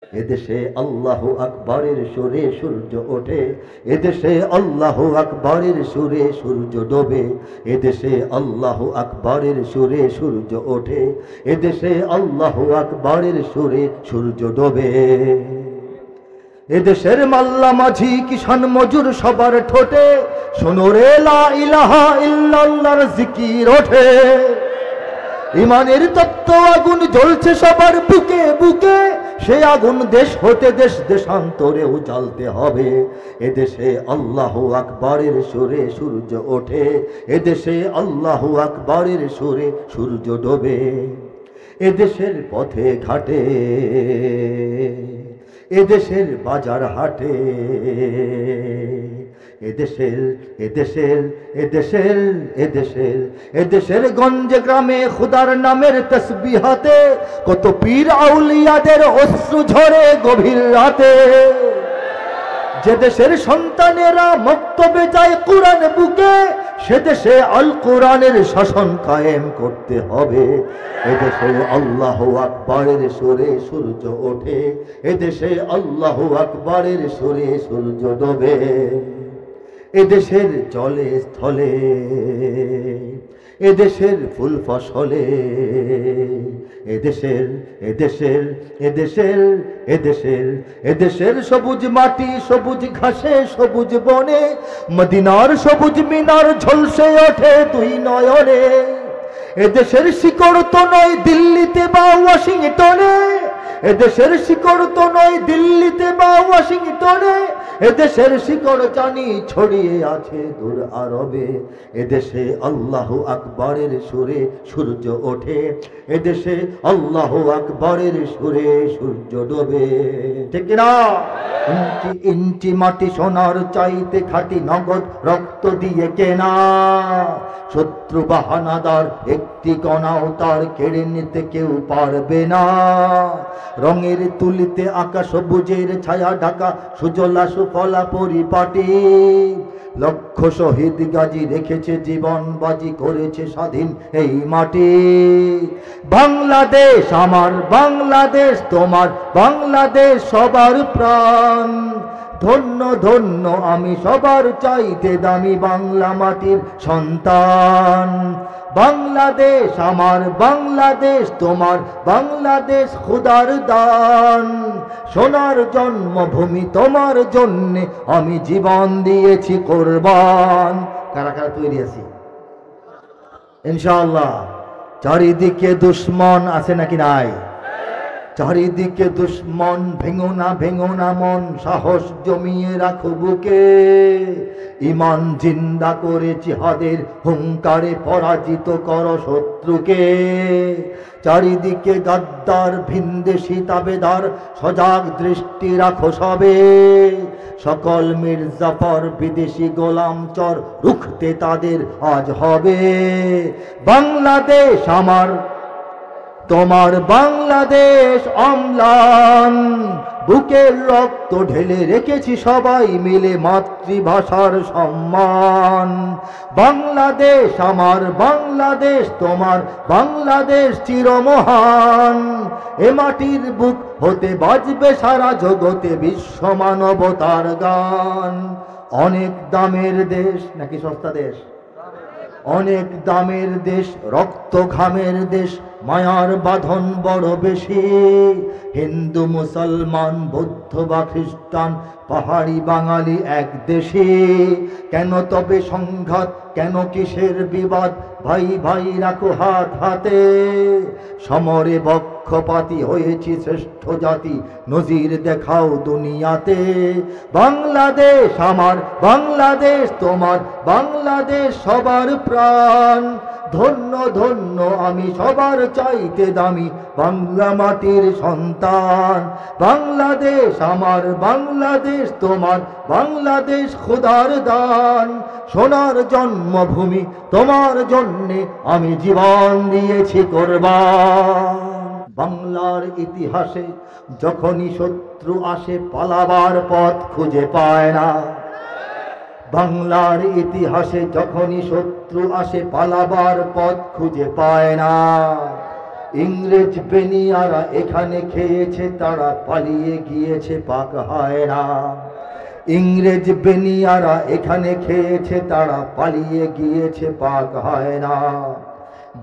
এদেশে আল্লাহু আকবরের সুরে সূর্য ওঠে, এদেশে আল্লাহু আকবরের সুরে সূর্য ডোবে। এদেশে আল্লাহু আকবরের সুরে সূর্য ওঠে, এদেশে আল্লাহু আকবরের সুরে সূর্য ডোবে। এদেশের মাল্লা মাঝি কিষান মজুর সবার ঠোঁটে শোনো রে লা ইলাহা ইল্লাল্লাহর জিকির ওঠে। ইমানের তত্ত্ব আগুন জ্বলছে সবার বুকে বুকে, সে আগুন দেশ হতে দেশ দেশান্তরেও জ্বালতে হবে। এদেশে আল্লাহু আকবরের সুরে সূর্য ওঠে, এদেশে আল্লাহু আকবরের সুরে সূর্য ডোবে। এদেশের পথে ঘাটে, এদেশের বাজার হাটে, এদেশের এদেশের এদেশের এদেশের এদেশের গঞ্জে গ্রামে খুদার নামের তসবিহাতে কত পীর আউলিয়াদের অশ্রু ঝরে গভীর রাতে। যে দেশের সন্তানেরা মক্তবে যায় কুরআন বুকে, সে দেশে আল কোরআনের শাসন কায়েম করতে হবে। এদেশে আল্লাহু আকবরের সুরে সূর্য ওঠে, এদেশে আল্লাহু আকবরের সুরে সূর্য ডোবে। এদেশের জলে স্থলে, এদেশের ফুল ফসলে, এদেশের এদেশের এদেশের এদেশের এদেশের সবুজ মাটি সবুজ ঘাসে সবুজ বনে, মদিনার সবুজ মিনার ঝলসে ওঠে দুই নয়নে। এদেশের শিকড় তো নয় দিল্লিতে বা ওয়াশিংটনে, এদেশের শিকড় তো নয় দিল্লিতে বা ওয়াশিংটনে, এদেশের শিকড় জানি ছড়িয়ে আছে দূর আরবে। এদেশে আল্লাহু আকবরের সুরে সূর্য ওঠে, এদেশে আল্লাহু আকবরের সুরে সূর্য ডোবে। ঠিক না? ইঞ্চি ইঞ্চি মাটি সোনার চাইতে খাঁটি নগদ রক্ত দিয়ে কেনা, শত্রু বাহানাদার একটি কণাও তার কেড়ে নিতে কেউ পারবে না। রঙের তুলিতে আঁকা সবুজের ছায়া ঢাকা সুজলা সুফলা পরিপাটি, লক্ষ শহীদ গাজী রেখেছে জীবন বাজি করেছে স্বাধীন এই মাটি। বাংলাদেশ আমার বাংলাদেশ তোমার বাংলাদেশ সবার প্রাণ, ধন্য ধন্য আমি সবার চাইতে দামি বাংলা মাটির সন্তান। বাংলাদেশ আমার বাংলাদেশ তোমার বাংলাদেশ খুদার দান, সোনার জন্মভূমি তোমার জন্যে আমি জীবন দিয়েছি কোরবান। কারা কারা তৈরি আছি ইনশাআল্লাহ? চারিদিকে দুশ্মন আছে নাকি নাই? চারিদিকে দুশ্মন, ভেঙো না মন, সাহস জমিয়ে রাখো বুকে। ইমান জিন্দা করে জিহাদের হুঙ্কারে পরাজিত করো শত্রুকে। চারিদিকে গাদ্দার ভিনদেশি তাবেদার, সজাগ দৃষ্টি রাখো সবে। সকল মির্জাফর বিদেশি গোলাম চর রুখতে তাদের আজ হবে। বাংলাদেশ আমার তোমার বাংলাদেশ অম্লান, বুকের রক্ত ঢেলে রেখেছি সবাই মিলে মাতৃভাষার সম্মান। বাংলাদেশ আমার বাংলাদেশ তোমার বাংলাদেশ চিরমহান, এ মাটির বুক হতে বাজবে সারা জগতে বিশ্ব মানবতার গান। অনেক দামের দেশ নাকি সস্তা দেশ? অনেক দামের দেশ, রক্ত ঘামের দেশ, মায়ার বাঁধন বড় বেশি। হিন্দু মুসলমান বৌদ্ধ বা খ্রিস্টান পাহাড়ি বাঙালি এক দেশে। কেন তবে সংঘাত, কেন কিসের বিবাদ? ভাই ভাই রাখো হাত হাতে, সমরে পক্ষপাতী হয়েছি শ্রেষ্ঠ জাতি, নজির দেখাও দুনিয়াতে। বাংলাদেশ আমার বাংলাদেশ তোমার বাংলাদেশ সবার প্রাণ, ধন্য ধন্য আমি সবার চাইতে দামি বাংলা মাটির সন্তান। বাংলাদেশ আমার বাংলাদেশ তোমার বাংলাদেশ খোদার দান, সোনার জন্মভূমি তোমার জন্যে আমি জীবন দিয়েছি কোরবান। বাংলার ইতিহাসে যখনই শত্রু আসে পালাবার পথ খুঁজে পায় না। বাংলার ইতিহাসে যখনই শত্রু আসে পালাবার পথ খুঁজে পায় না। ইংরেজ বেনিয়ারা এখানে খেয়েছে, তারা পালিয়ে গিয়েছে পাক হয় না। ইংরেজ বেনিয়ারা এখানে খেয়েছে, তারা পালিয়ে গিয়েছে পাক হয় না।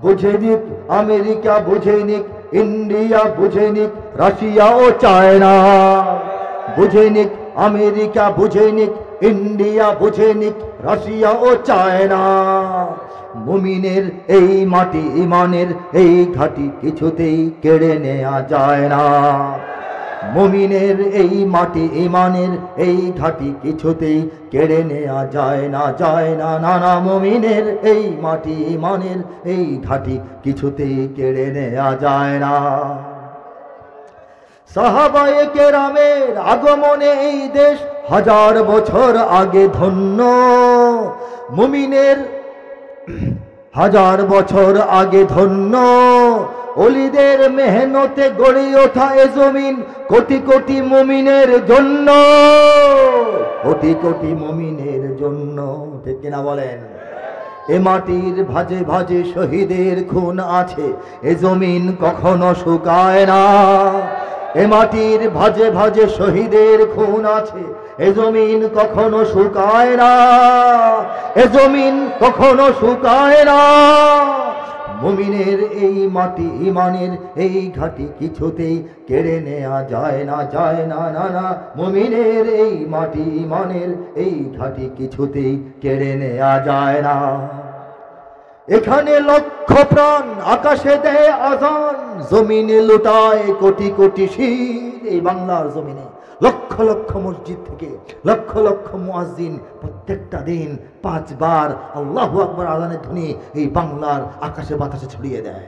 বুঝে নিক আমেরিকা, বুঝে নিক ইন্ডিয়া, বুঝে নিক রাশিয়া ও চায়না। বুঝে নিক আমেরিকা, বুঝে নিক ইন্ডিয়া, বুঝে নিক রাশিয়া ও চায়না। মুমিনের এই মাটি ইমানের এই ঘাটি কিছুতেই কেড়ে নেওয়া যায় না। মুমিনের এই মাটি ইমানের এই ঘাটি কিছুতেই কেড়ে নেওয়া যায় না, যায় না, না না। মুমিনের এই মাটি ইমানের এই ঘাটি কিছুতেই কেড়ে নেওয়া যায় না। সাহাবায়ে কেরামের আগমনে এই দেশ 1000 বছর আগে ধন্য। মুমিনের 1000 বছর আগে ধন্য। ওলিদের মেহনতে গড়ে ওঠা এ জমিন কোটি কোটি মুমিনের জন্য, কোটি কোটি মুমিনের জন্য। ঠিক কিনা বলেন? এ মাটির ভাজে ভাজে শহীদের খুন আছে, এ জমিন কখনো শুকায় না। এ মাটির ভাজে ভাজে শহীদের খুন আছে, এ জমিন কখনো শুকায় না, এ জমিন কখনো শুকায় না। মুমিনের এই মাটি ইমানের এই ঘাটি কিছুতেই কেড়ে নেওয়া যায় না, যায় না, না না। মুমিনের এই মাটি ইমানের এই ঘাটি কিছুতেই কেড়ে নেওয়া যায় না। এখানে লক্ষ প্রাণ আকাশে দেয় আজান, জমিনে লুটায় কোটি কোটি শির। এই বাংলার জমিনে লক্ষ লক্ষ মসজিদ থেকে লক্ষ লক্ষ মুয়াজ্জিন প্রত্যেকটা দিন 5 বার আল্লাহু আকবার আজানের ধ্বনি এই বাংলার আকাশে বাতাসে ছড়িয়ে দেয়।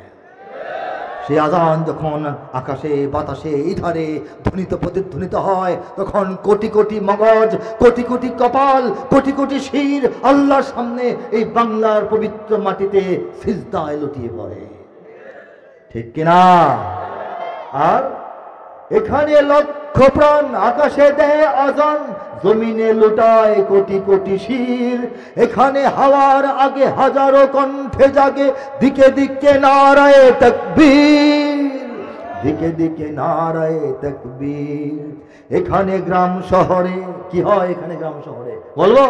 সেই আজান যখন আকাশে বাতাসে ইধারে ধ্বনিত প্রতিধ্বনিত হয়, তখন কোটি কোটি মগজ, কোটি কোটি কপাল, কোটি কোটি শির আল্লাহর সামনে এই বাংলার পবিত্র মাটিতে সিজদায় লুটিয়ে পড়ে। ঠিক কিনা? আর এখানে লক্ষ প্রাণ আকাশে দেয় আজান, জমিনে লুটায় কোটি কোটি শির। এখানে হাওয়ার আগে হাজারো কণ্ঠে জাগে, দিকে দিকে নারায়ে তাকবীর, দিকে দিকে নারায়ে তাকবীর। এখানে গ্রাম শহরে কি হয়? এখানে গ্রাম শহরে বলবো,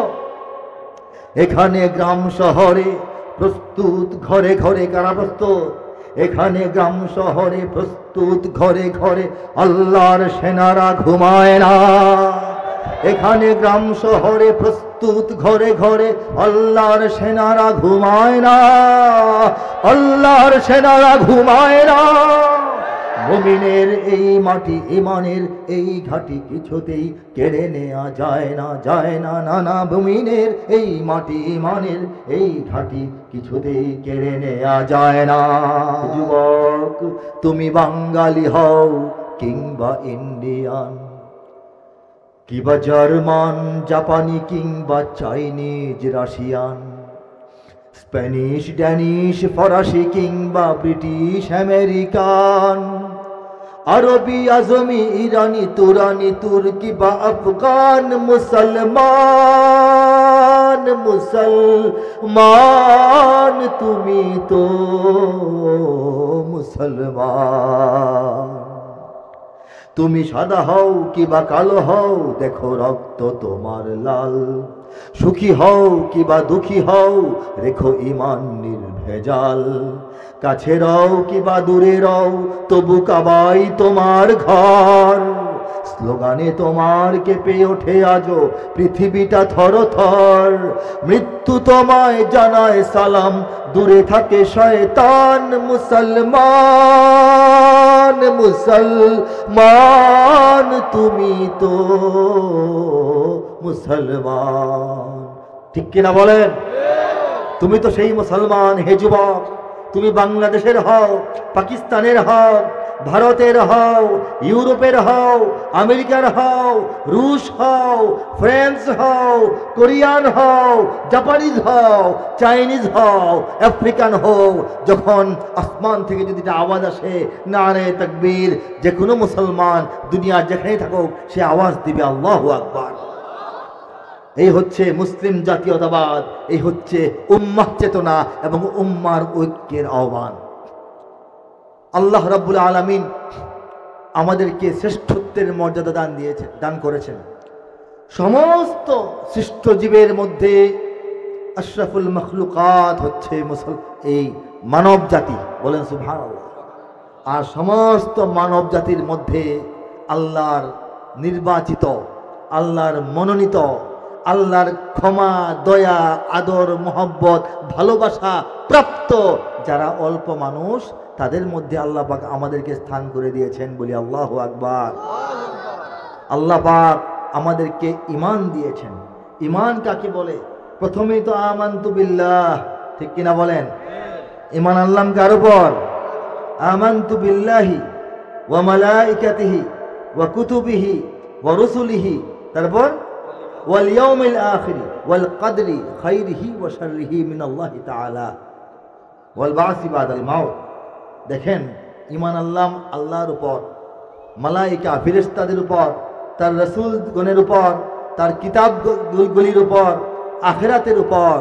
এখানে গ্রাম শহরে প্রস্তুত ঘরে ঘরে। কারা প্রস্তুত? এখানে গ্রাম শহরে প্রস্তুত ঘরে ঘরে, আল্লাহর সেনারা ঘুমায় না। এখানে গ্রাম শহরে প্রস্তুত ঘরে ঘরে, আল্লাহর সেনারা ঘুমায় না, আল্লাহর সেনারা ঘুমায় না। মুমিনের এই মাটি ইমানের এই ঘাটি কিছুতেই কেড়ে নেওয়া যায় না, যায় না, না না। মুমিনের এই মাটি ইমানের এই ঘাটি কিছুতেই কেড়ে নেওয়া যায় না। যুবক, তুমি বাঙালি হও কিংবা ইন্ডিয়ান, কিংবা জার্মান জাপানি, কিংবা চাইনিজ রাশিয়ান, স্প্যানিশ ড্যানিশ ফরাসি, কিংবা ব্রিটিশ আমেরিকান, আরবি আজমি ইরানি তুরানি তুর্কি বা আফগান, মুসলমান মুসলমান তুমি তো মুসলমান। তুমি সাদা হও কিবা কালো হও, দেখো রক্ত তোমার লাল। সুখী হও কিবা দুঃখী হও, রেখো ঈমান নির্ভেজাল। কাছে রও কিবা দূরে রও, তবু কাবাই তোমার ঘর। স্লোগানে তোমার কেঁপে ওঠে আজও পৃথিবীটা থরথর। মৃত্যু তোমায় জানায় সালাম, দূরে থাকে শয়তান। মুসলমান মুসলমান তুমি তো মুসলমান। ঠিক কিনা বলেন? তুমি তো সেই মুসলমান। হে যুবক, তুমি বাংলাদেশের হও, পাকিস্তানের হও, ভারতের হও, ইউরোপের হও, আমেরিকার হও, রুশ হও, ফ্রান্স হও, কোরিয়ান হও, জাপানিজ হও, চাইনিজ হও, আফ্রিকান হও, যখন আসমান থেকে যদি একটা আওয়াজ আসে নারে তাকবীর, যে কোনো মুসলমান দুনিয়ার যেখানেই থাকুক সে আওয়াজ দিবে আল্লাহু আকবার। এই হচ্ছে মুসলিম জাতীয়তাবাদ, এই হচ্ছে উম্মাহ চেতনা এবং উম্মার ঐক্যের আহ্বান। আল্লাহ রাব্বুল আলামিন আমাদেরকে শ্রেষ্ঠত্বের মর্যাদা দান করেছেন। সমস্ত সৃষ্ট জীবের মধ্যে আশরাফুল মখলুকাত হচ্ছে এই মানব জাতি, বলেন সুবহানাল্লাহ। আর সমস্ত মানব জাতির মধ্যে আল্লাহর নির্বাচিত, আল্লাহর মনোনীত, আল্লাহর ক্ষমা, দয়া, আদর, মোহব্বত, ভালোবাসা প্রাপ্ত যারা অল্প মানুষ, তাদের মধ্যে আল্লাহ পাক আমাদেরকে স্থান করে দিয়েছেন। বলি আল্লাহু আকবার। আল্লাহ পাক আমাদেরকে ঈমান দিয়েছেন। ঈমান কাকে বলে? প্রথমেই তো আমানতু বিল্লাহ, ঠিক কিনা বলেন? ঈমান আনলাম কার উপর? আমানতু বিল্লাহি ওয়া মালাইকাতিহি ওয়া কুতুবিহি ওয়া রুসুলিহি, তারপর ওয়াল ইয়াউমিল আখির ওয়াল কদরি খাইরিহি ওয়া শাররিহি মিনাল্লাহি তাআলা ওয়াল বাসি বাদাল মাউত। দেখেন, ঈমান আনলাম আল্লাহর উপর, মালাইকা ফেরেশতাদের উপর, তার রাসূলগণের উপর, তার কিতাবগুলির উপর, আখিরাতের উপর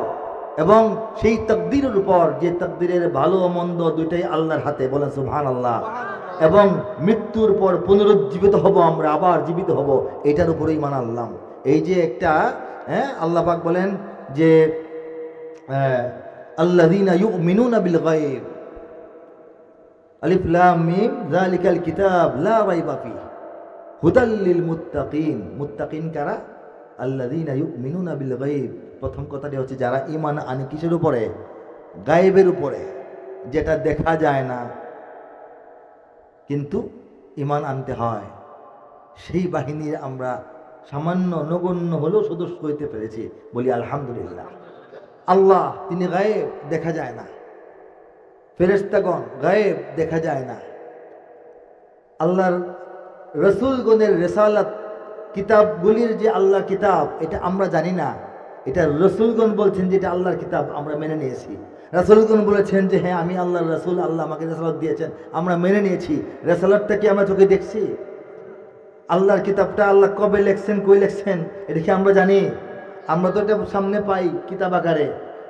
এবং সেই তাকদীরের উপর যে তাকদীরের ভালো ও মন্দ দুইটাই আল্লাহর হাতে, বলেন সুবহানাল্লাহ। এবং মৃত্যুর পর পুনরুজ্জীবিত হব, আমরা আবার জীবিত হব, এটার উপরে ঈমান আনলাম। এই যে একটা আল্লাহ পাক বলেন যে আল্লাযীনা ইউমিনুনা বিল গায়ব, আলিফ লাম মিম যালিকাল কিতাব লা রাইবা ফীহি হুদাল লিল মুত্তাকিন। মুত্তাকিন কারা? আল্লাযীনা ইউমিনুনা বিল গায়ব। প্রথম কথাটি হচ্ছে যারা ঈমান আনে কিসের উপরে? গায়েবের উপরে, যেটা দেখা যায় না কিন্তু ঈমান আনতে হয়। সেই বাহিনীর আমরা সামান্য নগণ্য হলেও সদস্য হইতে পেরেছি, বলি আলহামদুলিল্লাহ। আল্লাহ তিনি গায়েব, দেখা যায় না। ফেরেশতাগণ গায়েব, দেখা যায় না। আল্লাহর রসুলগণের রিসালাত কিতাবগুলির যে আল্লাহ কিতাব, এটা আমরা জানি না, এটা রসুলগণ বলছেন যে এটা আল্লাহর কিতাব, আমরা মেনে নিয়েছি। রাসূলগণ বলেছেন যে হ্যাঁ আমি আল্লাহর রাসূল, আল্লাহ আমাকে রিসালাত দিয়েছেন, আমরা মেনে নিয়েছি। রিসালাতটা কি আমরা চোখে দেখছি? আল্লাহর কিতাবটা আল্লাহ কবে লেখছেন, কই লেখছেন, এটা কি আমরা জানি? আমরা তো এটা সামনে পাই কিতাব আকারে।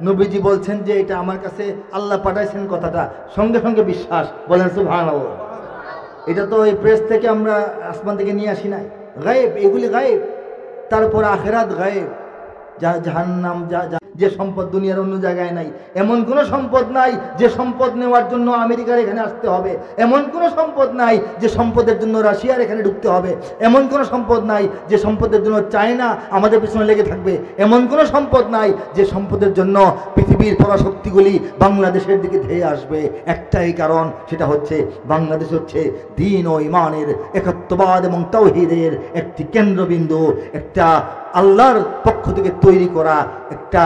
নবীজি বলছেন যে এটা আমার কাছে আল্লাহ পাঠাইছেন, কথাটা সঙ্গে সঙ্গে বিশ্বাস, বলেন সুবহানাল্লাহ। এটা তো এই প্রেস থেকে আমরা আসমান থেকে নিয়ে আসি নাই, গায়েব, এগুলি গায়েব। তারপর আখিরাত গায়েব, জাহান্নাম, যে সম্পদ দুনিয়ার অন্য জায়গায় নাই। এমন কোনো সম্পদ নাই যে সম্পদ নেওয়ার জন্য আমেরিকার এখানে আসতে হবে। এমন কোনো সম্পদ নাই যে সম্পদের জন্য রাশিয়ার এখানে ঢুকতে হবে। এমন কোনো সম্পদ নাই যে সম্পদের জন্য চায়না আমাদের পিছনে লেগে থাকবে। এমন কোনো সম্পদ নাই যে সম্পদের জন্য পৃথিবীর পরাশক্তিগুলি বাংলাদেশের দিকে ধেয়ে আসবে। একটাই কারণ, সেটা হচ্ছে বাংলাদেশ হচ্ছে দ্বীন ও ঈমানের, একাত্মবাদ এবং তাওহীদের একটি কেন্দ্রবিন্দু, একটা আল্লাহর পক্ষ থেকে তৈরি করা একটা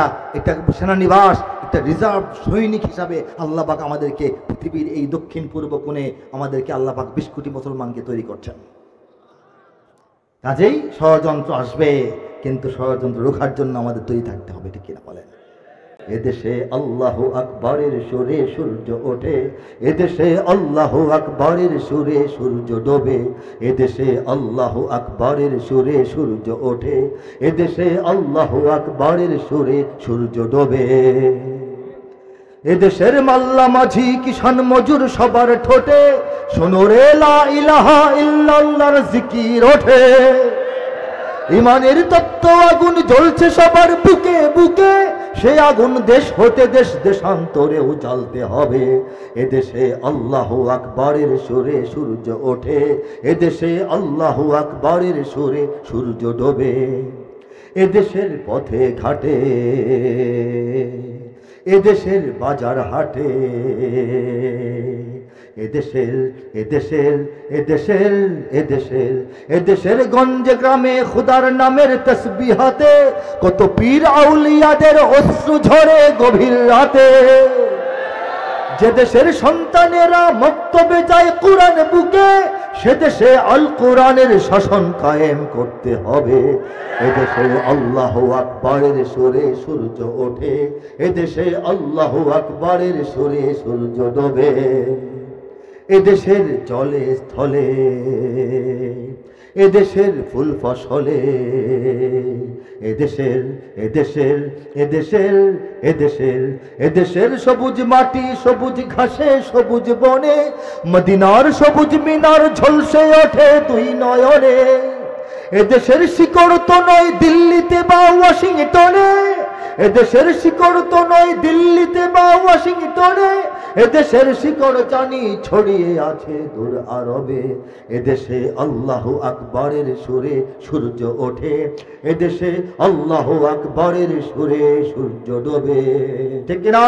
সেনানিবাস, একটা রিজার্ভ সৈনিক হিসাবে আল্লাহ পাক আমাদেরকে পৃথিবীর এই দক্ষিণ পূর্ব কোণে আমাদেরকে আল্লাহ পাক 20 কোটি মুসলমানকে তৈরি করছেন। কাজেই ষড়যন্ত্র আসবে, কিন্তু ষড়যন্ত্র রোখার জন্য আমাদের তৈরি থাকতে হবে, ঠিক কিনা বলেন? এদেশে আল্লাহু আকবরের সুরে সূর্য ওঠে, এদেশে আল্লাহু আকবরের সুরে সূর্য ডোবে। এদেশে আল্লাহু আকবরের সুরে সূর্য ওঠে, এদেশে আল্লাহু আকবরের সুরে সূর্য ডোবে। এদেশের মাল্লা মাঝি কিষান মজুর সবার ঠোঁটে শোনো রে লা ইলাহা ইল্লাল্লাহর জিকির ওঠে। ঈমানের তপ্ত আগুন জ্বলছে সবার বুকে বুকে, সে আগুন দেশ হতে দেশ দেশান্তরেও জ্বালতে হবে। এদেশে আল্লাহু আকবরের সুরে সূর্য ওঠে, এদেশে আল্লাহু আকবরের সুরে সূর্য ডোবে। এদেশের পথে ঘাটে, এদেশের বাজার হাটে, এদেশের এদেশের এদেশের এদেশের এদেশের গঞ্জে গ্রামে খুদার নামের তসবিহাতে কত পীর আউলিয়াদের অশ্রু ঝরে গভীর রাতে। যে দেশের সন্তানেরা মক্তবে যায় কোরআন বুকে, সে দেশে আল কোরআনের শাসন কায়েম করতে হবে। এদেশে আল্লাহু আকবরের সুরে সূর্য ওঠে, এদেশে আল্লাহু আকবরের সুরে সূর্য ডোবে। এদেশের জলে স্থলে, এদেশের ফুল ফসলে, এদেশের এদেশের এদেশের এদেশের এদেশের সবুজ মাটি সবুজ ঘাসে সবুজ বনে মদিনার সবুজ মিনার ঝলসে ওঠে দুই নয়নে এদেশের শিকড় তো নয় দিল্লিতে বা ওয়াশিংটনে এদেশের শিকড় তো নয় দিল্লিতে বা ওয়াশিংটনে এদেশের শিকড় জানি ছড়িয়ে আছে দূর আরবে এদেশে আল্লাহু আকবরের সুরে সূর্য ওঠে এদেশে আল্লাহু আকবরের সুরে সূর্য ডোবে ঠিক না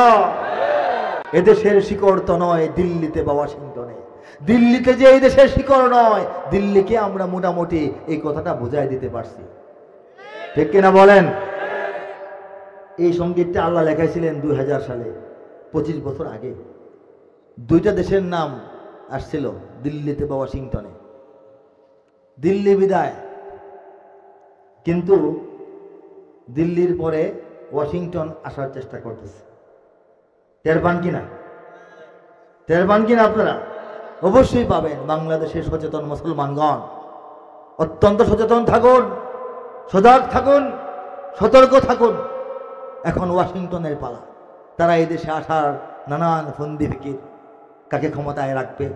এদেশের শিকড় তো নয় দিল্লিতে বা ওয়াশিংটনে দিল্লিতে যে এই দেশের শিকড় নয় দিল্লিকে আমরা মোটামুটি এই কথাটা বুঝাই দিতে পারছি ঠিক কিনা বলেন এই সঙ্গীতটা আল্লাহ লেখাইছিলেন 2000 সালে 25 বছর আগে দুইটা দেশের নাম আসছিল দিল্লিতে বা ওয়াশিংটনে দিল্লি বিদায় কিন্তু দিল্লির পরে ওয়াশিংটন আসার চেষ্টা করতেছে টের পান কিনা আপনারা অবশ্যই পাবেন বাংলাদেশের সচেতন মুসলমানগণ অত্যন্ত সচেতন থাকুন সজাগ থাকুন সতর্ক থাকুন এখন ওয়াশিংটনের পালা তারা এই দেশে আসার নানান ফন্দি ফিকির কাকে ক্ষমতায় রাখবে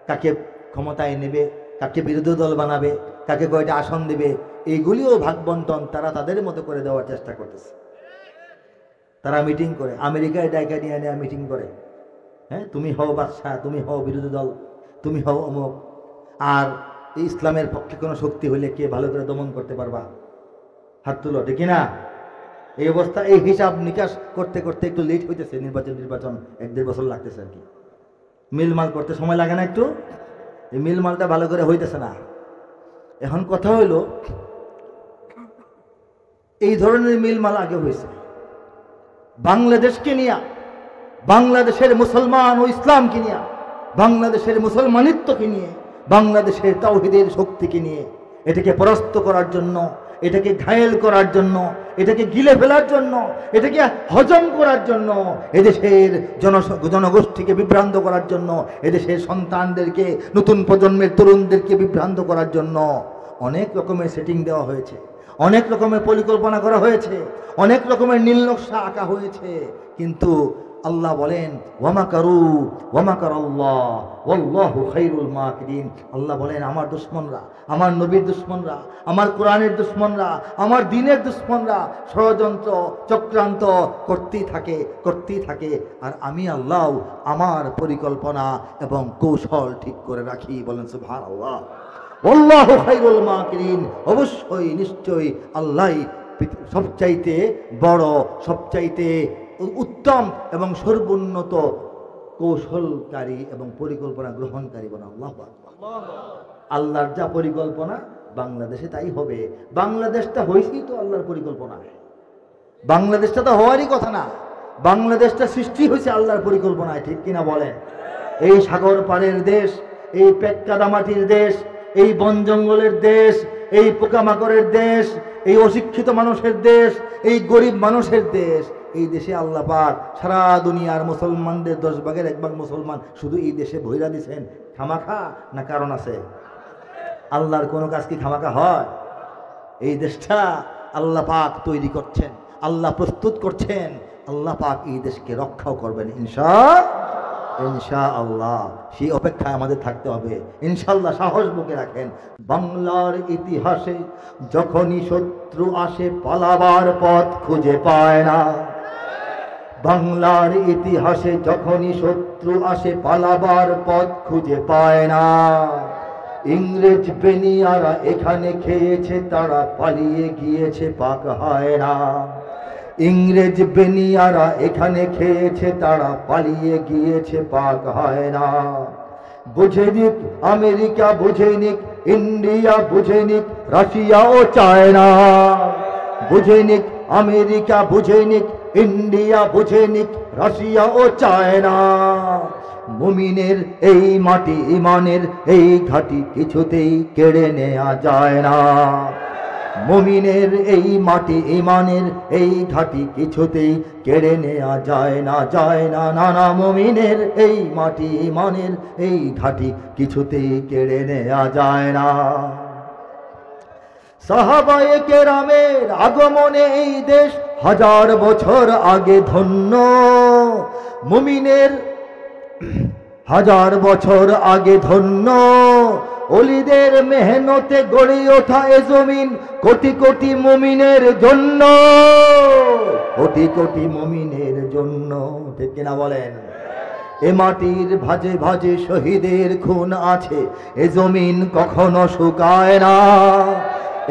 কাকে ক্ষমতায় নেবে কাকে বিরোধী দল বানাবে কাকে কয়টা আসন দেবে এইগুলিও ভাগ বন্টন তারা তাদের মতো করে দেওয়ার চেষ্টা করতেছে তারা মিটিং করে আমেরিকায় ডাইকা নিয়ে নেওয়া মিটিং করে হ্যাঁ তুমি হও বাদশাহ তুমি হও বিরোধী দল তুমি হও অমুক আর ইসলামের পক্ষে কোনো শক্তি হলে কে ভালো করে দমন করতে পারবা হাত তুলো ঠিক না এই অবস্থা এই হিসাব নিকাশ করতে করতে একটু লেট হইতেছে নির্বাচন 1-1.5 বছর লাগতেছে আর কি মিলমাল করতে সময় লাগে না একটু এই মিলমালটা ভালো করে হইতেছে না এখন কথা হইল এই ধরনের মিলমাল আগে হয়েছে বাংলাদেশকে নিয়ে বাংলাদেশের মুসলমান ও ইসলামকে নিয়ে বাংলাদেশের মুসলমানিত্বকে নিয়ে বাংলাদেশের তাওহীদের শক্তিকে নিয়ে এটাকে পরাস্ত করার জন্য এটাকে ঘায়েল করার জন্য এটাকে গিলে ফেলার জন্য এটাকে হজম করার জন্য এদেশের জনগোষ্ঠীকে বিভ্রান্ত করার জন্য এদেশের সন্তানদেরকে নতুন প্রজন্মের তরুণদেরকে বিভ্রান্ত করার জন্য অনেক রকমের সেটিং দেওয়া হয়েছে অনেক রকমের পরিকল্পনা করা হয়েছে অনেক রকমের নীল নকশা আঁকা হয়েছে কিন্তু আল্লাহ বলেন ওয়ামাকারু ওয়ামাকারাল্লাহ ওয়াল্লাহু খায়রুল মাকিরিন আল্লাহ বলেন আমার দুশমনরা আমার নবীর দুশমনরা আমার কোরআনের দুশমনরা আমার দ্বীনের দুশমনরা ষড়যন্ত্র চক্রান্ত করতেই থাকে আর আমি আল্লাহ আমার পরিকল্পনা এবং কৌশল ঠিক করে রাখি বলেন সুবহানাল্লাহ ওয়াল্লাহু খায়রুল মাকিরিন অবশ্যই নিশ্চয়ই আল্লাহ সবচাইতে বড় সবচাইতে উত্তম এবং সর্বোন্নত কৌশলকারী এবং পরিকল্পনা গ্রহণকারী বলেন আল্লাহু আকবার আল্লাহর যা পরিকল্পনা বাংলাদেশে তাই হবে বাংলাদেশটা হয়েছেই তো আল্লাহর পরিকল্পনা বাংলাদেশটা তো হওয়ারই কথা না বাংলাদেশটা সৃষ্টি হয়েছে আল্লাহর পরিকল্পনায় ঠিক কিনা বলেন এই সাগর পাড়ের দেশ এই পেটকাদা মাটির দেশ এই বন জঙ্গলের দেশ এই পোকামাকড়ের দেশ এই অশিক্ষিত মানুষের দেশ এই গরিব মানুষের দেশ এই দেশে আল্লাহ পাক সারা দুনিয়ার মুসলমানদের 10 ভাগের 1 ভাগ মুসলমান শুধু এই দেশে ভৈরা দিয়েছেন খামাখা না কারণ আছে আল্লাহর কোনো কাজ কি খামাখা হয় এই দেশটা আল্লাহ পাক তৈরি করছেন আল্লাহ প্রস্তুত করছেন আল্লাহ পাক এই দেশকে রক্ষাও করবেন ইনশাআল্লাহ সেই অপেক্ষায় আমাদের থাকতে হবে ইনশাআল্লাহ সাহস বুকে রাখেন বাংলার ইতিহাসে যখনই শত্রু আসে পালাবার পথ খুঁজে পায় না বাংলার ইতিহাসে যখনই শত্রু আসে পালাবার পথ খুঁজে পায় না ইংরেজ বেনিয়ারা এখানে খেয়েছে তারা পালিয়ে গিয়েছে পাক হয় না ইংরেজ বেনিয়ারা এখানে খেয়েছে তারা পালিয়ে গিয়েছে পাক হয় না বুঝে নিক আমেরিকা বুঝে নিক ইন্ডিয়া বুঝে নিক রাশিয়াও চায় না বুঝে নিক আমেরিকা বুঝে নিক ইন্ডিয়া বুঝে নিক রাশিয়াও চায় না মুমিনের এই মাটি ইমানের এই ঘাটি কিছুতেই কেড়ে নেওয়া যায় না মুমিনের এই মাটি ইমানের এই ঘাটি কিছুতেই কেড়ে নেওয়া যায় না না মুমিনের এই মাটি ইমানের এই ঘাটি কিছুতেই কেড়ে নেওয়া যায় না সাহাবায়ে কেরামের আগমনে এই দেশ হাজার বছর আগে ধন্য, মুমিনের হাজার বছর আগে ধন্য, ওলিদের মেহনতে গড়ে ওঠা এ জমিন কোটি কোটি মুমিনের জন্য, কোটি কোটি মুমিনের জন্য। ঠিক কিনা বলেন? এ মাটির ভাজে ভাজে শহীদের খুন আছে, এ জমিন কখনো শুকায় না।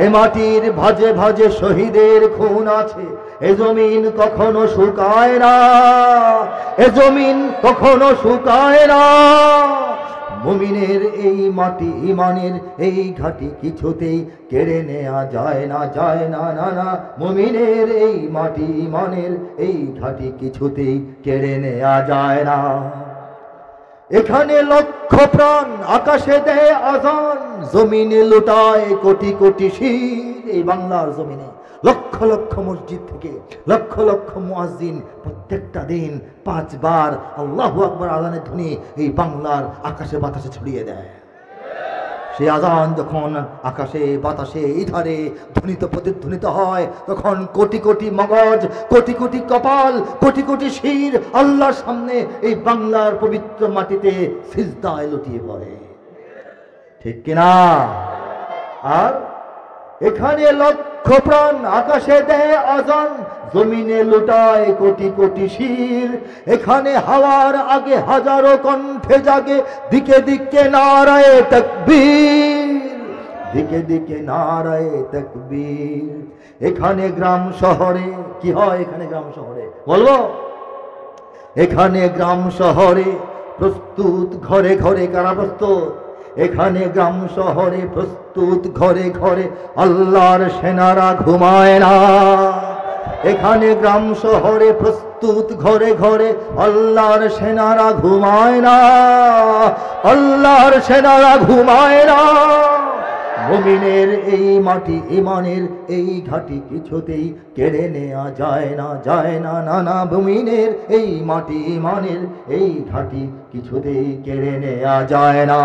এ মাটির ভাজে ভাজে শহীদের খুন আছে, এ জমিন কখনো শুকায় না, এ জমিন কখনো শুকায় না। মুমিনের এই মাটি ইমানের এই ঘাটি কিছুতেই কেড়ে নেওয়া যায় না, যায় না, না না। মুমিনের এই মাটি ইমানের এই ঘাটি কিছুতেই কেড়ে নেওয়া যায় না। এখানে লক্ষ প্রাণ আকাশে দেয় আজান, জমিনে লুটায় কোটি কোটি শির। এই বাংলার জমিনে লক্ষ লক্ষ মসজিদ থেকে লক্ষ লক্ষ মুয়াজ্জিন প্রত্যেকটা দিন 5 বার আল্লাহু আকবার আজানের ধ্বনি এই বাংলার আকাশে বাতাসে ছড়িয়ে দেয়। সেই আজান যখন আকাশে বাতাসে ইধারে ধ্বনিত প্রতিধ্বনিত হয়, তখন কোটি কোটি মগজ, কোটি কোটি কপাল, কোটি কোটি শির আল্লাহর সামনে এই বাংলার পবিত্র মাটিতে সিজদায় লুটিয়ে পড়ে। ঠিক কিনা? আর এখানে লক্ষ প্রাণ আকাশে দেয় আজান, জমিনে লুটায় কোটি কোটি শির। এখানে হাওয়ার আগে হাজারো কণ্ঠে জাগে, দিকে দিকে নারায়ে তাকবীর, দিকে দিকে নারায়ে তাকবীর। এখানে গ্রাম শহরে কি হয়? এখানে গ্রাম শহরে বলবো, এখানে গ্রাম শহরে প্রস্তুত ঘরে ঘরে। কারা প্রস্তুত? এখানে গ্রাম শহরে প্রস্তুত ঘরে ঘরে, আল্লাহর সেনারা ঘুমায় না। এখানে গ্রাম শহরে প্রস্তুত ঘরে ঘরে, আল্লাহর সেনারা ঘুমায় না, আল্লাহর সেনারা ঘুমায় না। মুমিনের এই মাটি ইমানের এই ঘাটি কিছুতেই কেড়ে নেওয়া যায় না, যায় না, না না। মুমিনের এই মাটি ইমানের এই ঘাটি কিছুতেই কেড়ে নেওয়া যায় না,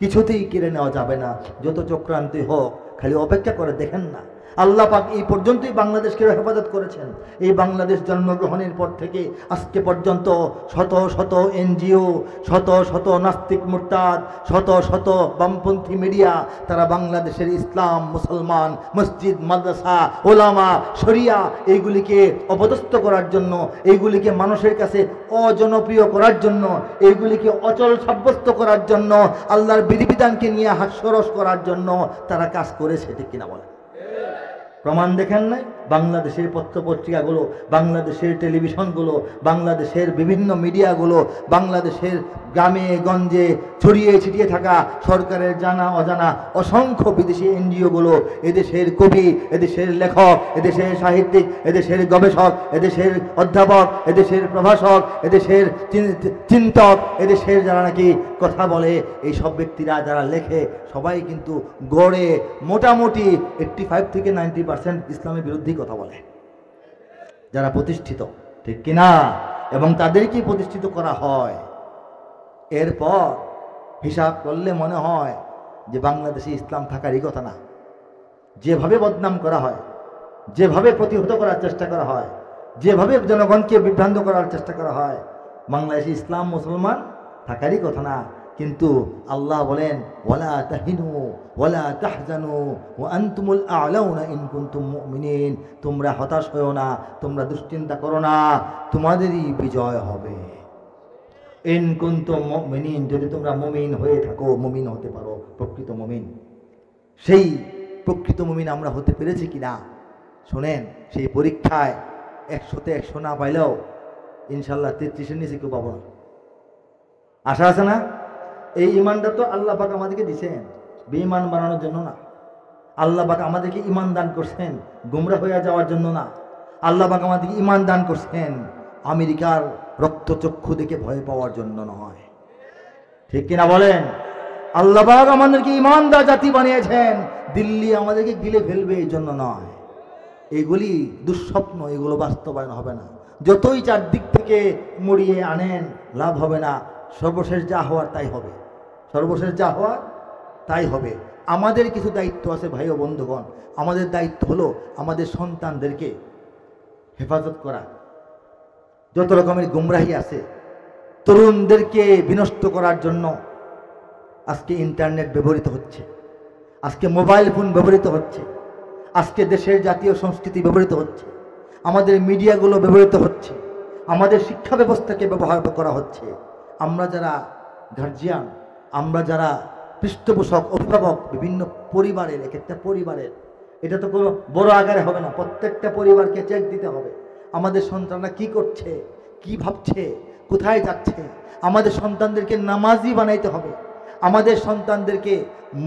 কিছুতেই কেড়ে নেওয়া যাবে না। যত চক্রান্তি হোক, খালি অপেক্ষা করে দেখেন না। আল্লাহ পাক এই পর্যন্তই বাংলাদেশকে হেফাজত করেছেন। এই বাংলাদেশ জন্মগ্রহণের পর থেকে আজকে পর্যন্ত শত শত এনজিও, শত শত নাস্তিক মুরতাদ, শত শত বামপন্থী মিডিয়া, তারা বাংলাদেশের ইসলাম, মুসলমান, মসজিদ, মাদ্রাসা, ওলামা, শরিয়া এইগুলিকে অপদস্থ করার জন্য, এইগুলিকে মানুষের কাছে অজনপ্রিয় করার জন্য, এইগুলিকে অচল সাব্যস্ত করার জন্য, আল্লাহর বিধিবিধানকে নিয়ে হাস্যরস করার জন্য তারা কাজ করেছে। ঠিক কিনা বলে? প্রমাণ দেখেন নাই? বাংলাদেশের পত্রপত্রিকাগুলো, বাংলাদেশের টেলিভিশনগুলো, বাংলাদেশের বিভিন্ন মিডিয়াগুলো, বাংলাদেশের গ্রামে গঞ্জে ছড়িয়ে ছিটিয়ে থাকা সরকারের জানা অজানা অসংখ্য বিদেশি এনজিওগুলো এদেশের কবি, এদেশের লেখক, এদেশের সাহিত্যিক, এদেশের গবেষক, এদেশের অধ্যাপক, এদেশের প্রভাষক, এদেশের চিন্তক, এদেশের যারা নাকি কথা বলে, এই সব ব্যক্তিরা যারা লেখে সবাই কিন্তু গড়ে মোটামুটি 85 থেকে 90% ইসলামের বিরুদ্ধেই কথা বলে, যারা প্রতিষ্ঠিত। ঠিক কিনা? এবং তাদেরকেই প্রতিষ্ঠিত করা হয়। এরপর হিসাব করলে মনে হয় যে বাংলাদেশে ইসলাম থাকারই কথা না। যেভাবে বদনাম করা হয়, যেভাবে প্রতিহত করার চেষ্টা করা হয়, যেভাবে জনগণকে বিভ্রান্ত করার চেষ্টা করা হয়, বাংলাদেশে ইসলাম মুসলমান থাকারই কথা না। কিন্তু আল্লাহ বলেন, ওয়ালা তাহিনু ওয়ালা তাহজানু ওয়া আনতুমুল আ'লাউনা ইন কুনতুম মুমিনিন। তোমরা হতাশ হও না, তোমরা দুশ্চিন্তা করো না, তোমাদেরই বিজয় হবে। ইন কুনতুম মুমিনিন, যদি তোমরা মুমিন হয়ে থাকো, মুমিন হতে পারো, প্রকৃত মুমিন। সেই প্রকৃত মুমিন আমরা হতে পেরেছি কিনা শোনেন। সেই পরীক্ষায় 100-তে 100 না পাইলেও ইনশাল্লাহ 33-এর নিচে কেউ পাবো না। আশা আছে না? এই ইমানটা তো আল্লাহ পাক আমাদেরকে দিছেন বেঈমান বানানোর জন্য না। আল্লাহ পাক আমাদেরকে ইমান দান করছেন গুমরা হয়ে যাওয়ার জন্য না। আল্লাহ পাক আমাদেরকে ইমান দান করছেন আমেরিকার রক্তচক্ষু দেখে ভয় পাওয়ার জন্য নয়। ঠিক কিনা বলেন? আল্লাহ পাক আমাদেরকে ইমানদার জাতি বানিয়েছেন দিল্লি আমাদেরকে গিলে ফেলবে এই জন্য নয়। এগুলি দুঃস্বপ্ন, এগুলো বাস্তবায়ন হবে না। যতই চারদিক থেকে মুড়িয়ে আনেন লাভ হবে না। সর্বশেষ যা হওয়ার তাই হবে, সর্বশেষ যা হওয়ার তাই হবে। আমাদের কিছু দায়িত্ব আছে ভাই ও বন্ধুগণ। আমাদের দায়িত্ব হলো আমাদের সন্তানদেরকে হেফাজত করা। যত রকমের গুমরাহি আছে, তরুণদেরকে বিনষ্ট করার জন্য আজকে ইন্টারনেট ব্যবহৃত হচ্ছে, আজকে মোবাইল ফোন ব্যবহৃত হচ্ছে, আজকে দেশের জাতীয় সংস্কৃতি ব্যবহৃত হচ্ছে, আমাদের মিডিয়াগুলো ব্যবহৃত হচ্ছে, আমাদের শিক্ষা ব্যবস্থাকে ব্যবহার করা হচ্ছে। আমরা যারা গার্জিয়ান, আমরা যারা পৃষ্ঠপোষক, অভিভাবক, বিভিন্ন পরিবারের, এক একটা পরিবারের, এটা তো কোনো বড় আকারে হবে না, প্রত্যেকটা পরিবারকে চেক দিতে হবে আমাদের সন্তানরা কি করছে, কি ভাবছে, কোথায় যাচ্ছে। আমাদের সন্তানদেরকে নামাজি বানাইতে হবে, আমাদের সন্তানদেরকে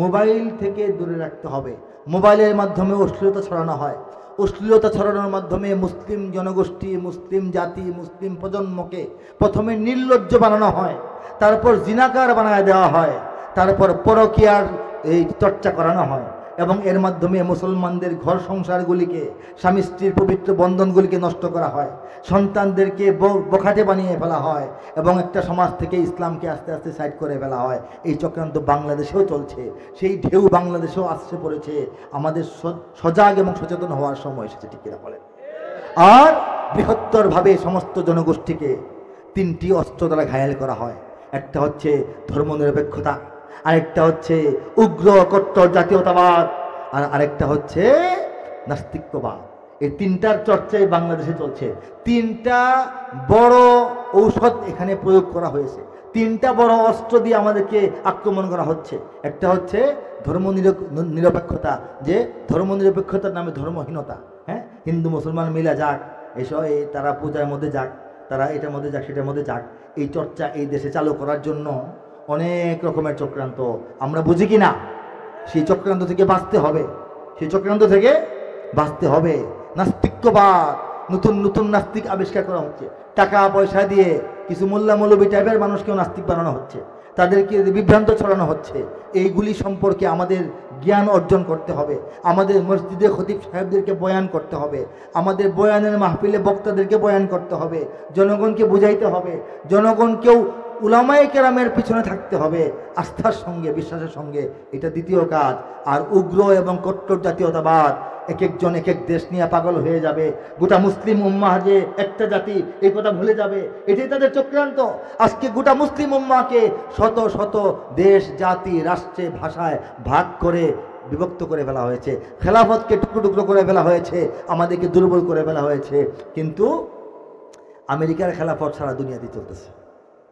মোবাইল থেকে দূরে রাখতে হবে। মোবাইলের মাধ্যমে অশ্লীলতা ছড়ানো হয়, অশ্লীলতা ছড়ানোর মাধ্যমে মুসলিম জনগোষ্ঠী, মুসলিম জাতি, মুসলিম প্রজন্মকে প্রথমে নির্লজ্জ বানানো হয়, তারপর জিনাকার বানায় দেওয়া হয়, তারপর পরকীয়ার এই চর্চা করানো হয়, এবং এর মাধ্যমে মুসলমানদের ঘর সংসারগুলিকে, স্বামী স্ত্রীর পবিত্র বন্ধনগুলিকে নষ্ট করা হয়, সন্তানদেরকে বখাটে বানিয়ে ফেলা হয়, এবং একটা সমাজ থেকে ইসলামকে আস্তে আস্তে সাইড করে ফেলা হয়। এই চক্রান্ত বাংলাদেশেও চলছে, সেই ঢেউ বাংলাদেশেও আসছে পড়েছে। আমাদের সজাগ এবং সচেতন হওয়ার সময় এসেছে, ঠিক কিনা বলেন? আর বৃহত্তরভাবে সমস্ত জনগোষ্ঠীকে তিনটি অস্ত্র দ্বারা ঘায়েল করা হয়। একটা হচ্ছে ধর্মনিরপেক্ষতা, আরেকটা হচ্ছে উগ্র কট্টর জাতীয়তাবাদ, আর আরেকটা হচ্ছে নাস্তিক্যবাদ। এই তিনটার চর্চাই বাংলাদেশে চলছে। তিনটা বড় ঔষধ এখানে প্রয়োগ করা হয়েছে, তিনটা বড় অস্ত্র দিয়ে আমাদেরকে আক্রমণ করা হচ্ছে। একটা হচ্ছে ধর্মনিরপেক্ষতা, যে ধর্মনিরপেক্ষতার নামে ধর্মহীনতা। হ্যাঁ, হিন্দু মুসলমান মিলা যাক, এসব তারা পূজার মধ্যে যাক, তারা এটার মধ্যে যাক, সেটার মধ্যে যাক, এই চর্চা এই দেশে চালু করার জন্য অনেক রকমের চক্রান্ত। আমরা বুঝি কি না? সেই চক্রান্ত থেকে বাঁচতে হবে, সেই চক্রান্ত থেকে বাঁচতে হবে। নাস্তিক্যবাদ, নতুন নতুন নাস্তিক আবিষ্কার করা হচ্ছে, টাকা পয়সা দিয়ে কিছু মোল্লা মৌলবী টাইপের মানুষকেও নাস্তিক বানানো হচ্ছে, তাদেরকে বিভ্রান্ত ছড়ানো হচ্ছে। এইগুলি সম্পর্কে আমাদের জ্ঞান অর্জন করতে হবে, আমাদের মসজিদে খতিব সাহেবদেরকে বয়ান করতে হবে, আমাদের বয়ানের মাহফিলে বক্তাদেরকে বয়ান করতে হবে, জনগণকে বুঝাইতে হবে, জনগণকেও উলামায়ে কেরামের পিছনে থাকতে হবে আস্থার সঙ্গে, বিশ্বাসের সঙ্গে। এটা দ্বিতীয় কাজ। আর উগ্র এবং কট্টর জাতীয়তাবাদ, এক একজন এক এক দেশ নিয়ে পাগল হয়ে যাবে, গোটা মুসলিম উম্মাহ যে একটা জাতি এই কথা ভুলে যাবে, এটাই তাদের চক্রান্ত। আজকে গোটা মুসলিম উম্মাহকে শত শত দেশ, জাতি, রাষ্ট্রে, ভাষায় ভাগ করে বিভক্ত করে ফেলা হয়েছে, খেলাফতকে টুকরো টুকরো করে ফেলা হয়েছে, আমাদেরকে দুর্বল করে ফেলা হয়েছে। কিন্তু আমেরিকার খেলাফত সারা দুনিয়াতে চলতেছে,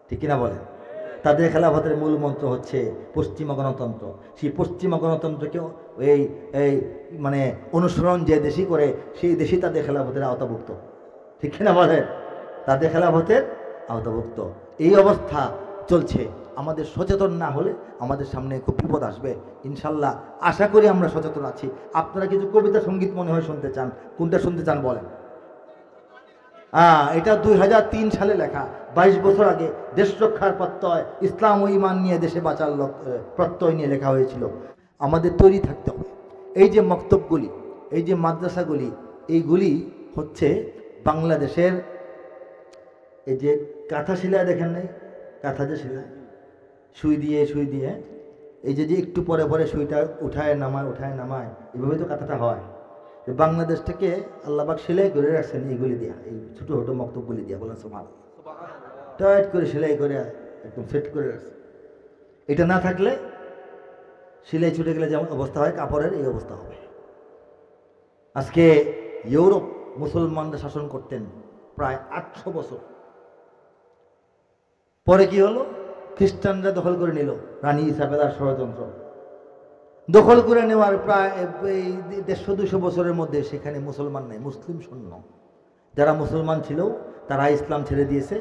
ঠিক কিনা বলেন? তাদের খেলাফতের মূল মন্ত্র হচ্ছে পশ্চিমা গণতন্ত্র। সেই পশ্চিমা গণতন্ত্রকেও এই এই মানে অনুসরণ যে দেশই করে, সেই দেশই তাদের খেলাফতের আওতাভুক্ত, ঠিক কিনা বলেন? তাদের খেলাফতের আওতাভুক্ত। এই অবস্থা চলছে। আমাদের সচেতন না হলে আমাদের সামনে খুব বিপদ আসবে। ইনশাল্লাহ আশা করি আমরা সচেতন আছি। আপনারা কিছু কবিতা সঙ্গীত মনে হয় শুনতে চান, কোনটা শুনতে চান বলেন? এটা 2003 সালে লেখা, 22 বছর আগে দেশ রক্ষার প্রত্যয়, ইসলাম ও ইমান নিয়ে দেশে বাঁচার প্রত্যয় নিয়ে লেখা হয়েছিল। আমাদের তৈরি থাকতে হবে। এই যে মক্তবগুলি, এই যে মাদ্রাসাগুলি, এইগুলি হচ্ছে বাংলাদেশের এই যে কাঁথা সেলাই দেখেন নাই, কাঁথা যে সেলাই সুই দিয়ে এই যে একটু পরে পরে সুইটা উঠায় নামায়, এভাবে তো কাঁথাটা হয়। বাংলাদেশ থেকে আল্লাহবাক সেলাই করে রাখছেন এইগুলি দিয়া, এই ছোটো ছোটো মক্তবগুলি দিয়া, বলেন সুবহানাল্লাহ, টাইট করে সেলাই করে একদম সেট করে রাখছে। এটা না থাকলে সেলাই ছুটে গেলে যেমন অবস্থা হয় কাপড়ের, এই অবস্থা হবে। আজকে ইউরোপ মুসলমানরা শাসন করতেন প্রায় 800 বছর, পরে কি হলো? খ্রিস্টানরা দখল করে নিল, রানী ইসাবেলার ষড়যন্ত্র। দখল করে নেওয়ার প্রায় 150-200 বছরের মধ্যে সেখানে মুসলমান নেই, মুসলিম শূন্য। যারা মুসলমান ছিল তারা ইসলাম ছেড়ে দিয়েছে,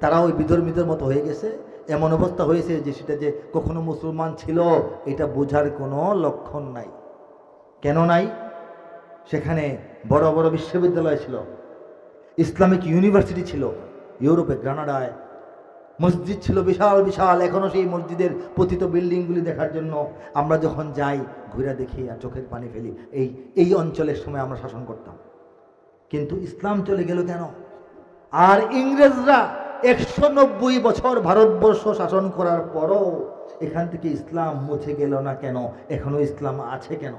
তারা ওই বিধর্মীদের মতো হয়ে গেছে। এমন অবস্থা হয়েছে যে সেটা যে কখনো মুসলমান ছিল এটা বোঝার কোনো লক্ষণ নাই। কেন নাই? সেখানে বড় বড় বিশ্ববিদ্যালয় ছিল, ইসলামিক ইউনিভার্সিটি ছিল, ইউরোপে গ্রানাডায় মসজিদ ছিল বিশাল বিশাল। এখনও সেই মসজিদের পতিত বিল্ডিংগুলি দেখার জন্য আমরা যখন যাই ঘুরে দেখি আর চোখের পানি ফেলি। এই অঞ্চলের সময় আমরা শাসন করতাম, কিন্তু ইসলাম চলে গেল কেন? আর ইংরেজরা 190 বছর ভারতবর্ষ শাসন করার পরও এখান থেকে ইসলাম মুছে গেল না কেন, এখনো ইসলাম আছে কেন?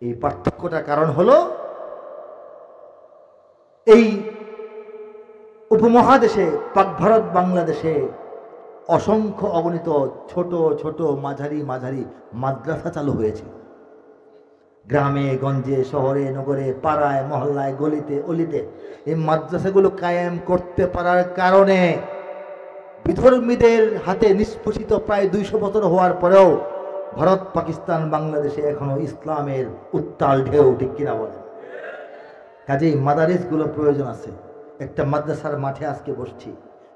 এই পার্থক্যটার কারণ হলো এই উপমহাদেশে পাক ভারত বাংলাদেশে অসংখ্য অগণিত ছোট ছোট মাঝারি মাঝারি মাদ্রাসা চালু হয়েছিল। গ্রামে গঞ্জে শহরে নগরে পাড়ায় মহল্লায় গলিতে অলিতে এই মাদ্রাসাগুলো কায়েম করতে পারার কারণে বিধর্মীদের হাতে নিষ্পোষিত প্রায় 200 বছর হওয়ার পরেও ভারত পাকিস্তান বাংলাদেশে এখনো ইসলামের উত্তাল ঢেউ, ঠিক কিনা বলেন? কাজেই মাদারিসগুলো প্রয়োজন আছে। একটা মাদ্রাসার মাঠে আজকে বসছি,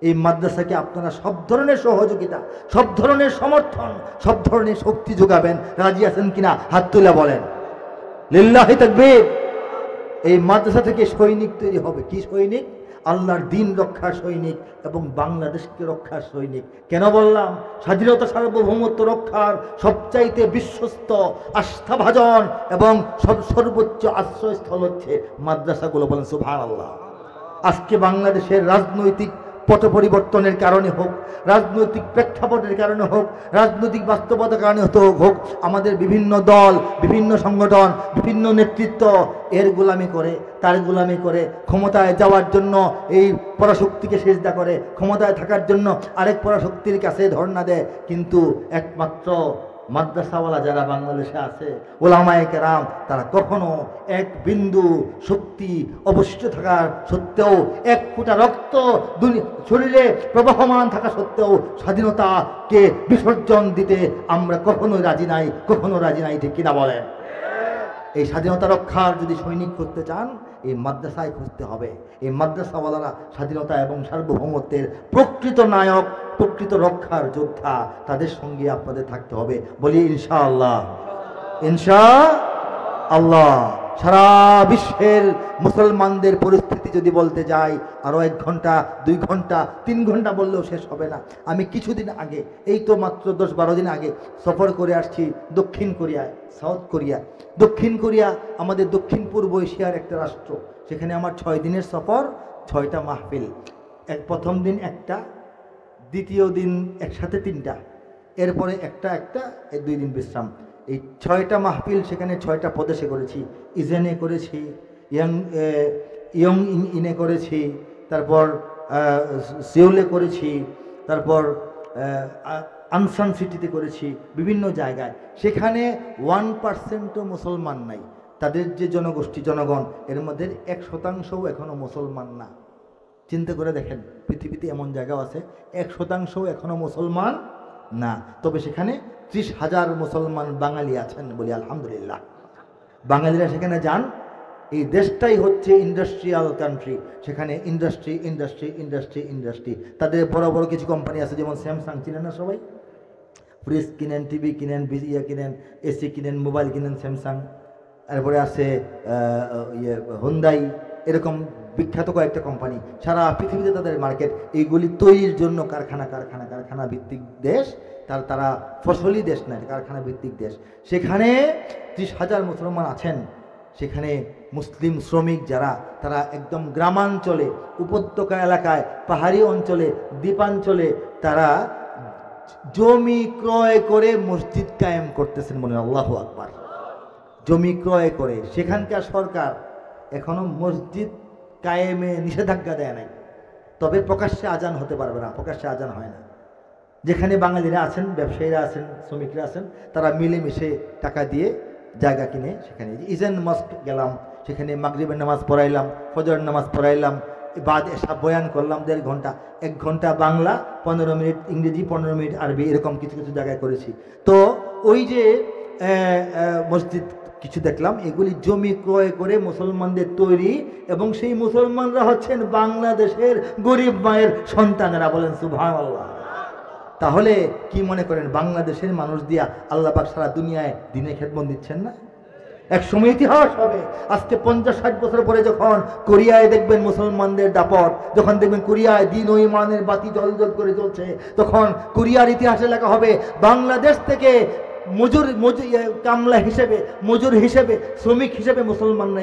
এই মাদ্রাসাকে আপনারা সব ধরনের সহযোগিতা, সব ধরনের সমর্থন, সব ধরনের শক্তি যোগাবেন, রাজি আছেন কিনা হাত তুলে বলেন লিল্লাহি তাকবীর। এই মাদ্রাসা থেকে সৈনিক তৈরি হবে। কি সৈনিক? আল্লাহর দিন রক্ষার সৈনিক এবং বাংলাদেশকে রক্ষার সৈনিক। কেন বললাম? স্বাধীনতা সার্বভৌমত্ব রক্ষার সবচাইতে বিশ্বস্ত আস্থাভাজন এবং সর্বোচ্চ আশ্রয়স্থল হচ্ছে মাদ্রাসাগুলো। বলেন সুবহানাল্লাহ। আজকে বাংলাদেশের রাজনৈতিক পট পরিবর্তনের কারণে হোক, রাজনৈতিক প্রেক্ষাপটের কারণে হোক, রাজনৈতিক বাস্তবতার কারণে হোক, আমাদের বিভিন্ন দল, বিভিন্ন সংগঠন, বিভিন্ন নেতৃত্ব এর গোলামি করে, তার গোলামি করে, ক্ষমতায় যাওয়ার জন্য এই পরাশক্তিকে সেজদা করে, ক্ষমতায় থাকার জন্য আরেক পরাশক্তির কাছে ধর্ণা দেয়। কিন্তু একমাত্র মাদ্রাসাওয়ালা যারা বাংলাদেশে আছে, ওলামায়ে কেরাম, তারা কখনো এক বিন্দু শক্তি অবশিষ্ট থাকার সত্ত্বেও, এক ফোঁটা রক্ত শরীরে প্রবাহমান থাকা সত্ত্বেও স্বাধীনতাকে বিসর্জন দিতে আমরা কখনোই রাজি নাই, কখনো রাজি নাই, ঠিক কিনা বলেন? এই স্বাধীনতা রক্ষার যদি সৈনিক করতে চান, এই মাদ্রাসায় খুঁজতে হবে। এই মাদ্রাসাওয়ালারা স্বাধীনতা এবং সার্বভৌমত্বের প্রকৃত নায়ক, প্রকৃত রক্ষার যোদ্ধা, তাদের সঙ্গে আপনাদের থাকতে হবে। বলি ইনশাআল্লাহ, ইনশাআল্লাহ। সারা বিশ্বের মুসলমানদের পরিস্থিতি যদি বলতে যাই, আরও 1 ঘন্টা 2 ঘন্টা 3 ঘন্টা বললেও শেষ হবে না। আমি কিছুদিন আগে, এই তো মাত্র 10-12 দিন আগে সফর করে আসছি দক্ষিণ কোরিয়ায়, সাউথ কোরিয়া। দক্ষিণ কোরিয়া আমাদের দক্ষিণ পূর্ব এশিয়ার একটা রাষ্ট্র। সেখানে আমার 6 দিনের সফর, 6টা মাহফিল। প্রথম দিন একটা, দ্বিতীয় দিন একসাথে 3টা, এরপরে একটা, এই 2 দিন বিশ্রাম। এই 6টা মাহফিল সেখানে 6টা প্রদেশে করেছি। ইজেনে করেছি, ইয়ং ইনে করেছি, তারপর সিউলে করেছি, তারপর আনসান সিটিতে করেছি, বিভিন্ন জায়গায়। সেখানে 1%ও মুসলমান নাই। তাদের যে জনগোষ্ঠী, জনগণ, এর মধ্যে 1%ও এখনও মুসলমান না। চিন্তা করে দেখেন, পৃথিবীতে এমন জায়গাও আছে 1%ও এখনও মুসলমান না। তবে সেখানে 30,000 মুসলমান বাঙালি আছেন, বলি আলহামদুলিল্লাহ। বাঙালিরা সেখানে যান। এই দেশটাই হচ্ছে ইন্ডাস্ট্রিয়াল কান্ট্রি। সেখানে ইন্ডাস্ট্রি ইন্ডাস্ট্রি ইন্ডাস্ট্রি ইন্ডাস্ট্রি। তাদের বড় বড় কিছু কোম্পানি আছে, যেমন স্যামসাং, চিনেন না সবাই? ফ্রিজ কিনেন, টিভি কিনেন, কিনেন, এসি কিনেন, মোবাইল কিনেন স্যামসাং। তারপরে আছে হুন্ডাই, এরকম বিখ্যাত কয়েকটা কোম্পানি। সারা পৃথিবীতে তাদের মার্কেট। এইগুলি তৈরির জন্য কারখানা ভিত্তিক দেশ। তারা ফসলি দেশ নয়, কারখানা ভিত্তিক দেশ। সেখানে 30,000 মুসলমান আছেন। সেখানে মুসলিম শ্রমিক যারা, তারা একদম গ্রামাঞ্চলে, উপত্যকা এলাকায়, পাহাড়ি অঞ্চলে, দ্বীপাঞ্চলে তারা জমি ক্রয় করে মসজিদ কায়েম করতেছেন। মনে আল্লাহু আকবার। জমি ক্রয় করে। সেখানকার সরকার এখনো মসজিদ কায়েমে নিষেধাজ্ঞা দেয় নাই, তবে প্রকাশ্যে আজান হতে পারবে না, প্রকাশ্যে আজান হয় না। যেখানে বাঙালিরা আছেন, ব্যবসায়ীরা আছেন, শ্রমিকরা আছেন, তারা মিলেমিশে টাকা দিয়ে জায়গা কিনে সেখানে ইজেন মস্ক গেলাম, সেখানে মাগরিবের নামাজ পড়াইলাম, ফজরের নামাজ পড়াইলাম, বাদ এসা বয়ান করলাম 1.5 ঘন্টা, 1 ঘন্টা বাংলা, 15 মিনিট ইংরেজি, 15 মিনিট আরবি, এরকম কিছু কিছু জায়গায় করেছি। তো ওই যে মসজিদ কিছু দেখলাম, এগুলি জমি ক্রয় করে মুসলমানদের তৈরি, এবং সেই মুসলমানরা হচ্ছেন বাংলাদেশের গরিব মায়ের সন্তানেরা। বলেন সুবহানাল্লাহ। তাহলে কি মনে করেন, বাংলাদেশের মানুষ দিয়া আল্লাহ পাক সারা দুনিয়ায় দিনে খেদমত দিচ্ছেন না? এক সময় ইতিহাস হবে। আজকে 50-60 বছর পরে যখন কোরিয়ায় দেখবেন মুসলমানদের দাপট, যখন দেখবেন কোরিয়ায় দিন ও ইমানের বাতি জ্বলজ্বল করে জ্বলছে, তখন কোরিয়ার ইতিহাসে লেখা হবে বাংলাদেশ থেকে মজুর কামলা হিসেবে, মজুর হিসেবে, শ্রমিক হিসেবে মুসলমানরা